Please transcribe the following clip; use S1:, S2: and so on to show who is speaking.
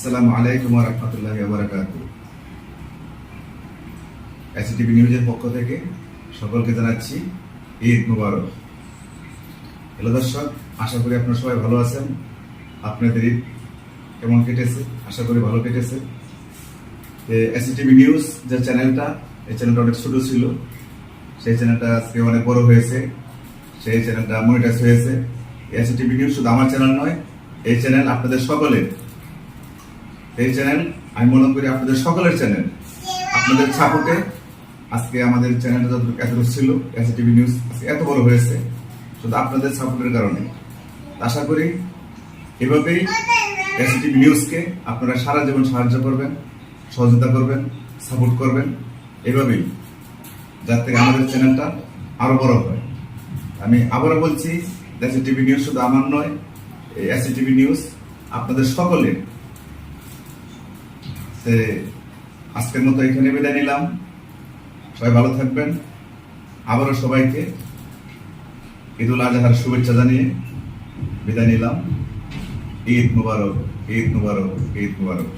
S1: আসসালামু আলাইকুম ওয়া রাহমাতুল্লাহি ওয়া বারাকাতুহু। এসটিভি নিউজের পক্ষ থেকে সকলকে জানাচ্ছি ঈদ মুবারক। হ্যালো দর্শক, আশা করি আপনারা সবাই ভালো আছেন। আপনাদের ঈদ কেমন কেটেছে? আশা করি ভালো কেটেছে। এসটিভি নিউজ যে চ্যানেলটা, এই চ্যানেলটা অনেক ছোট ছিল, সেই চ্যানেলটা আজকে অনেক বড় হয়েছে, সেই চ্যানেলটা মনিটাইজ হয়েছে। এসটিভি নিউজ শুধু আমার চ্যানেল নয়, এই চ্যানেল আপনাদের সকলের। এই চ্যানেল আমি মনে করি আপনাদের সকলের চ্যানেল। আপনাদের সাপোর্টে আজকে আমাদের চ্যানেলটা যতটুকু এতটুকু ছিল, এসটিভি নিউজ আজকে এত বড় হয়েছে শুধু আপনাদের সাপোর্টের কারণে। আশা করি এভাবেই এসটিভি নিউজকে আপনারা সারা জীবন সাহায্য করবেন, সহযোগিতা করবেন, সাপোর্ট করবেন, এভাবেই যাতে আমাদের চ্যানেলটা আরো বড় হয়। আমি আবারও বলছি, এসটিভি নিউজ শুধু আমার নয়, এই এসটিভি নিউজ আপনাদের সকলের। আজকের মতো এখানে বিদায় নিলাম। সবাই ভালো থাকবেন। আবারও সবাইকে ঈদুল আজহার শুভেচ্ছা জানিয়ে বিদায় নিলাম। ঈদ মুবারক, ঈদ মুবারক, ঈদ মুবারক।